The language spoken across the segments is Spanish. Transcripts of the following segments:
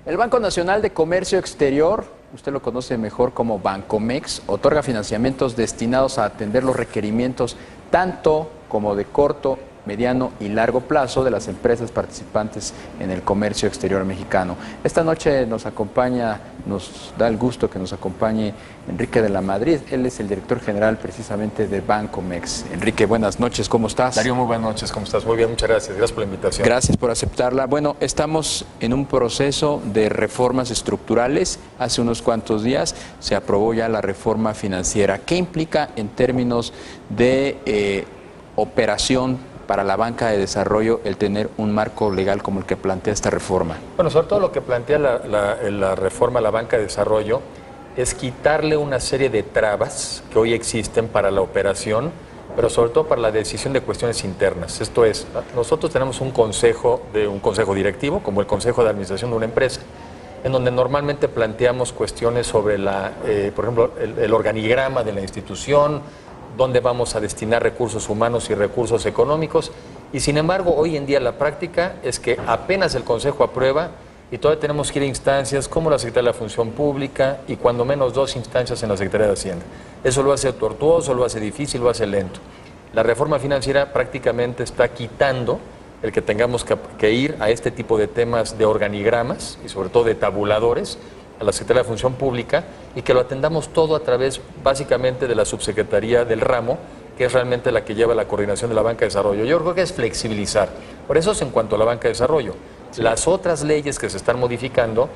El Banco Nacional de Comercio Exterior, usted lo conoce mejor como Bancomex, otorga financiamientos destinados a atender los requerimientos tanto como de corto, mediano y largo plazo de las empresas participantes en el comercio exterior mexicano. Esta noche nos da el gusto que nos acompañe Enrique de la Madrid. Él es el director general precisamente de Bancomex. Enrique, buenas noches, ¿cómo estás? Darío, muy buenas noches, ¿cómo estás? Muy bien, muchas gracias. Gracias por la invitación. Gracias por aceptarla. Bueno, estamos en un proceso de reformas estructurales. Hace unos cuantos días se aprobó ya la reforma financiera. ¿Qué implica en términos de operación para la banca de desarrollo el tener un marco legal como el que plantea esta reforma? Bueno, sobre todo lo que plantea la reforma a la banca de desarrollo es quitarle una serie de trabas que hoy existen para la operación, pero sobre todo para la decisión de cuestiones internas. Esto es, nosotros tenemos un consejo directivo, como el consejo de administración de una empresa, en donde normalmente planteamos cuestiones sobre por ejemplo, el organigrama de la institución, dónde vamos a destinar recursos humanos y recursos económicos, y sin embargo hoy en día la práctica es que apenas el Consejo aprueba y todavía tenemos que ir a instancias como la Secretaría de la Función Pública y cuando menos 2 instancias en la Secretaría de Hacienda. Eso lo hace tortuoso, lo hace difícil, lo hace lento. La reforma financiera prácticamente está quitando el que tengamos que ir a este tipo de temas de organigramas y sobre todo de tabuladores a la Secretaría de Función Pública y que lo atendamos todo a través básicamente de la subsecretaría del ramo, que es realmente la que lleva la coordinación de la banca de desarrollo. Yo creo que es flexibilizar. Por eso es en cuanto a la banca de desarrollo. Sí. Las otras leyes que se están modificando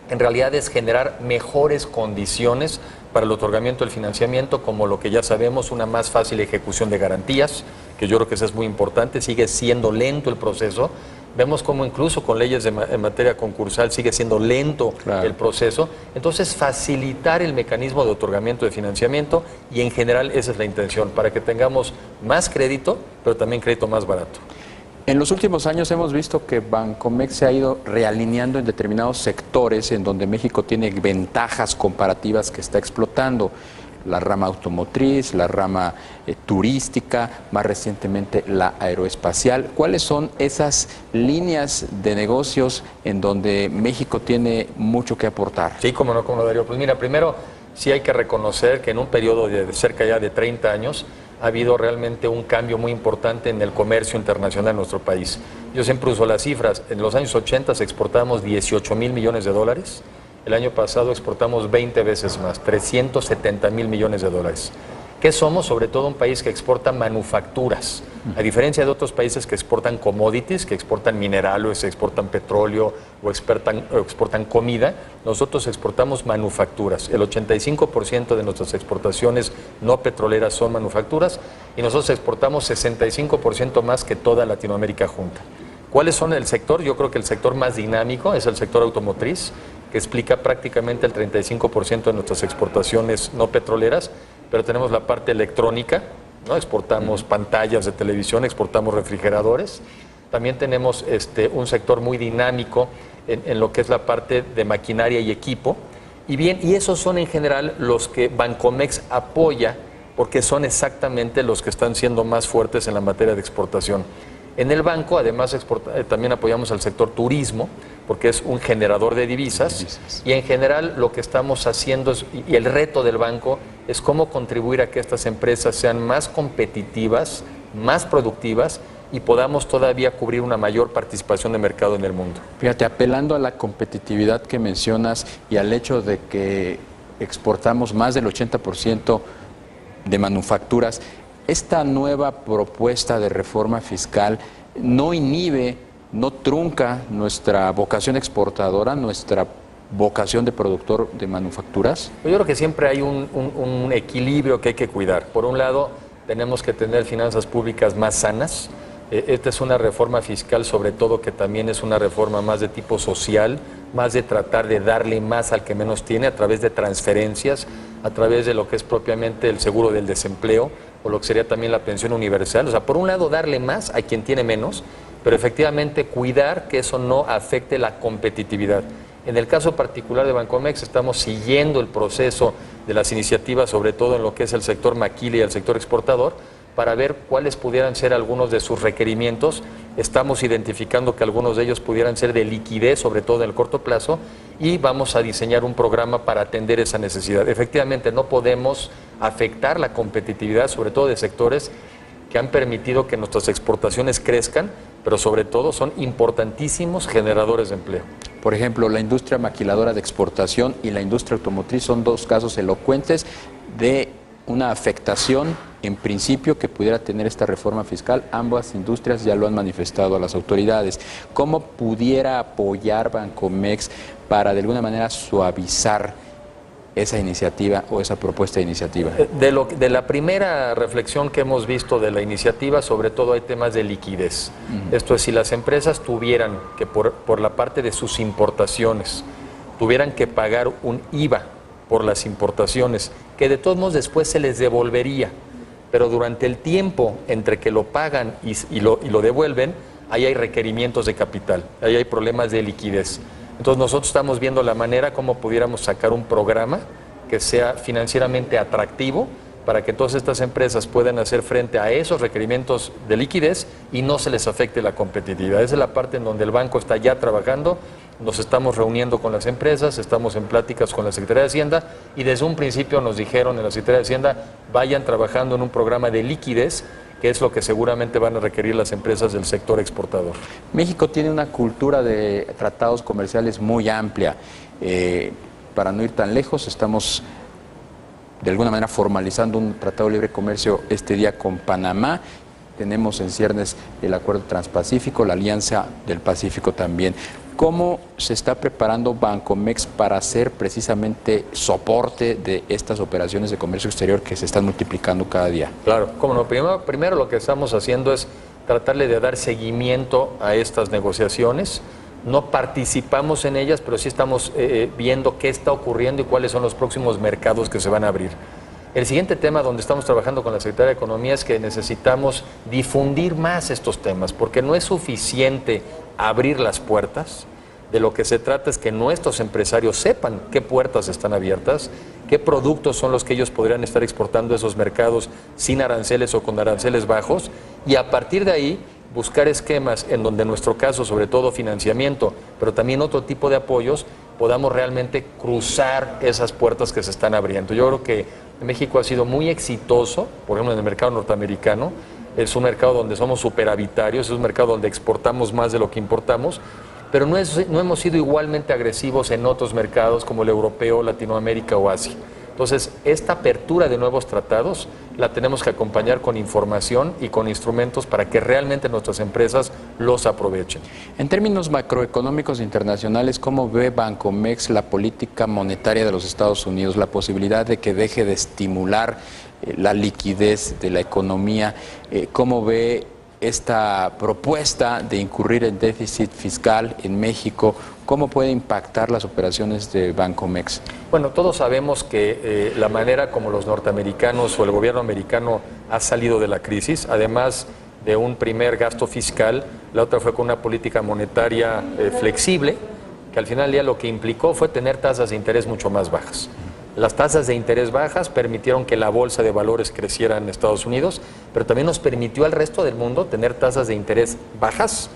en realidad es generar mejores condiciones para el otorgamiento del financiamiento, como lo que ya sabemos, una más fácil ejecución de garantías, que yo creo que eso es muy importante, sigue siendo lento el proceso. Vemos cómo incluso con leyes en materia concursal sigue siendo lento el proceso. Entonces, facilitar el mecanismo de otorgamiento de financiamiento y en general esa es la intención, para que tengamos más crédito, pero también crédito más barato. En los últimos años hemos visto que Bancomex se ha ido realineando en determinados sectores en donde México tiene ventajas comparativas que está explotando. La rama automotriz, la rama turística, más recientemente la aeroespacial. ¿Cuáles son esas líneas de negocios en donde México tiene mucho que aportar? Sí, cómo no, Darío. Pues mira, primero sí hay que reconocer que en un periodo de cerca ya de 30 años ha habido realmente un cambio muy importante en el comercio internacional en nuestro país. Yo siempre uso las cifras. En los años 80 exportábamos 18,000 millones de dólares. El año pasado exportamos 20 veces más, 370,000 millones de dólares. ¿Qué somos? Sobre todo un país que exporta manufacturas, a diferencia de otros países que exportan commodities, que exportan minerales, exportan petróleo o exportan comida. Nosotros exportamos manufacturas. El 85% de nuestras exportaciones no petroleras son manufacturas y nosotros exportamos 65% más que toda Latinoamérica junta. ¿Cuáles son el sector? Yo creo que el sector más dinámico es el sector automotriz, que explica prácticamente el 35% de nuestras exportaciones no petroleras, pero tenemos la parte electrónica, ¿no? Exportamos pantallas de televisión, exportamos refrigeradores. También tenemos un sector muy dinámico en lo que es la parte de maquinaria y equipo. Y esos son en general los que Bancomex apoya, porque son exactamente los que están siendo más fuertes en la materia de exportación. En el banco, además, también apoyamos al sector turismo, porque es un generador de divisas. Y en general lo que estamos haciendo y el reto del banco es cómo contribuir a que estas empresas sean más competitivas, más productivas y podamos todavía cubrir una mayor participación de mercado en el mundo. Fíjate, apelando a la competitividad que mencionas y al hecho de que exportamos más del 80% de manufacturas, esta nueva propuesta de reforma fiscal no inhibe, no trunca nuestra vocación exportadora, nuestra vocación de productor de manufacturas. Yo creo que siempre hay un equilibrio que hay que cuidar. Por un lado, tenemos que tener finanzas públicas más sanas. Esta es una reforma fiscal, sobre todo, que también es una reforma más de tipo social, más de tratar de darle más al que menos tiene a través de transferencias, a través de lo que es propiamente el seguro del desempleo o lo que sería también la pensión universal. O sea, por un lado darle más a quien tiene menos, pero efectivamente cuidar que eso no afecte la competitividad. En el caso particular de Bancomex estamos siguiendo el proceso de las iniciativas, sobre todo en lo que es el sector maquila y el sector exportador, para ver cuáles pudieran ser algunos de sus requerimientos. Estamos identificando que algunos de ellos pudieran ser de liquidez, sobre todo en el corto plazo, y vamos a diseñar un programa para atender esa necesidad. Efectivamente, no podemos afectar la competitividad, sobre todo de sectores que han permitido que nuestras exportaciones crezcan, pero sobre todo son importantísimos generadores de empleo. Por ejemplo, la industria maquiladora de exportación y la industria automotriz son dos casos elocuentes de una afectación en principio que pudiera tener esta reforma fiscal. Ambas industrias ya lo han manifestado a las autoridades. ¿Cómo pudiera apoyar Bancomex para de alguna manera suavizar esa iniciativa o esa propuesta de iniciativa? De la primera reflexión que hemos visto de la iniciativa, sobre todo hay temas de liquidez. Esto es, si las empresas tuvieran que por la parte de sus importaciones, tuvieran que pagar un IVA por las importaciones, que de todos modos después se les devolvería, pero durante el tiempo entre que lo pagan y lo devuelven, ahí hay requerimientos de capital, ahí hay problemas de liquidez. Entonces nosotros estamos viendo la manera como pudiéramos sacar un programa que sea financieramente atractivo para que todas estas empresas puedan hacer frente a esos requerimientos de liquidez y no se les afecte la competitividad. Esa es la parte en donde el banco está ya trabajando. Nos estamos reuniendo con las empresas, estamos en pláticas con la Secretaría de Hacienda y desde un principio nos dijeron en la Secretaría de Hacienda vayan trabajando en un programa de liquidez, que es lo que seguramente van a requerir las empresas del sector exportador. México tiene una cultura de tratados comerciales muy amplia. Para no ir tan lejos, estamos de alguna manera formalizando un tratado de libre comercio este día con Panamá. Tenemos en ciernes el Acuerdo Transpacífico, la Alianza del Pacífico también. ¿Cómo se está preparando Bancomex para hacer precisamente soporte de estas operaciones de comercio exterior que se están multiplicando cada día? Claro, como no, primero lo que estamos haciendo es tratarle de dar seguimiento a estas negociaciones. No participamos en ellas, pero sí estamos viendo qué está ocurriendo y cuáles son los próximos mercados que se van a abrir. El siguiente tema donde estamos trabajando con la Secretaría de Economía es que necesitamos difundir más estos temas, porque no es suficiente abrir las puertas. De lo que se trata es que nuestros empresarios sepan qué puertas están abiertas, qué productos son los que ellos podrían estar exportando a esos mercados sin aranceles o con aranceles bajos, y a partir de ahí buscar esquemas en donde en nuestro caso, sobre todo financiamiento, pero también otro tipo de apoyos, podamos realmente cruzar esas puertas que se están abriendo. Yo creo que México ha sido muy exitoso, por ejemplo en el mercado norteamericano. Es un mercado donde somos superavitarios, es un mercado donde exportamos más de lo que importamos, pero no hemos sido igualmente agresivos en otros mercados como el europeo, Latinoamérica o Asia. Entonces, esta apertura de nuevos tratados la tenemos que acompañar con información y con instrumentos para que realmente nuestras empresas los aprovechen. En términos macroeconómicos internacionales, ¿cómo ve Bancomex la política monetaria de los Estados Unidos, la posibilidad de que deje de estimular la liquidez de la economía? ¿Cómo ve esta propuesta de incurrir en déficit fiscal en México? ¿Cómo puede impactar las operaciones de Bancomex? Bueno, todos sabemos que la manera como los norteamericanos o el gobierno americano ha salido de la crisis, además de un primer gasto fiscal, la otra fue con una política monetaria flexible, que al final del día lo que implicó fue tener tasas de interés mucho más bajas. Las tasas de interés bajas permitieron que la bolsa de valores creciera en Estados Unidos, pero también nos permitió al resto del mundo tener tasas de interés bajas.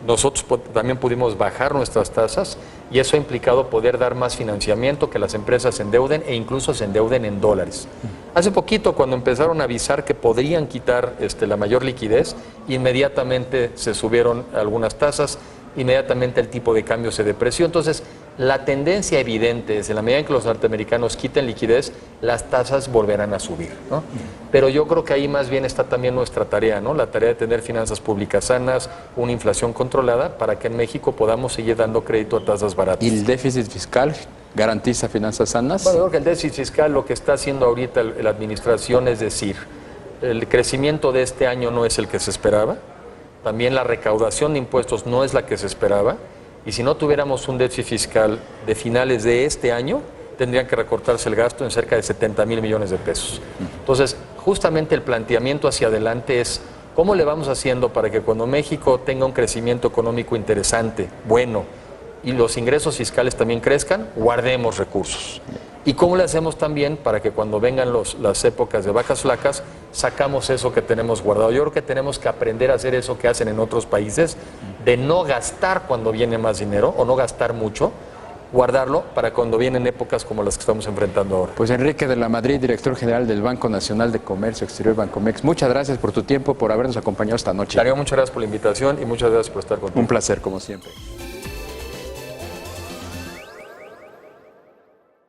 Nosotros también pudimos bajar nuestras tasas y eso ha implicado poder dar más financiamiento, que las empresas se endeuden e incluso se endeuden en dólares. Hace poquito, cuando empezaron a avisar que podrían quitar la mayor liquidez, inmediatamente se subieron algunas tasas, inmediatamente el tipo de cambio se depreció. Entonces, la tendencia evidente es, en la medida en que los norteamericanos quiten liquidez, las tasas volverán a subir, ¿no? Pero yo creo que ahí más bien está también nuestra tarea, ¿no? La tarea de tener finanzas públicas sanas, una inflación controlada, para que en México podamos seguir dando crédito a tasas baratas. ¿Y el déficit fiscal garantiza finanzas sanas? Bueno, yo creo que el déficit fiscal lo que está haciendo ahorita la administración es decir, el crecimiento de este año no es el que se esperaba, también la recaudación de impuestos no es la que se esperaba, y si no tuviéramos un déficit fiscal de finales de este año, tendrían que recortarse el gasto en cerca de 70,000 millones de pesos. Entonces, justamente el planteamiento hacia adelante es cómo le vamos haciendo para que cuando México tenga un crecimiento económico interesante, bueno, y los ingresos fiscales también crezcan, guardemos recursos. ¿Y cómo le hacemos también para que cuando vengan las épocas de vacas flacas, sacamos eso que tenemos guardado? Yo creo que tenemos que aprender a hacer eso que hacen en otros países, de no gastar cuando viene más dinero o no gastar mucho, guardarlo para cuando vienen épocas como las que estamos enfrentando ahora. Pues Enrique de la Madrid, director general del Banco Nacional de Comercio Exterior, Bancomex, muchas gracias por tu tiempo, por habernos acompañado esta noche. Darío, muchas gracias por la invitación y muchas gracias por estar contigo. Un placer, como siempre.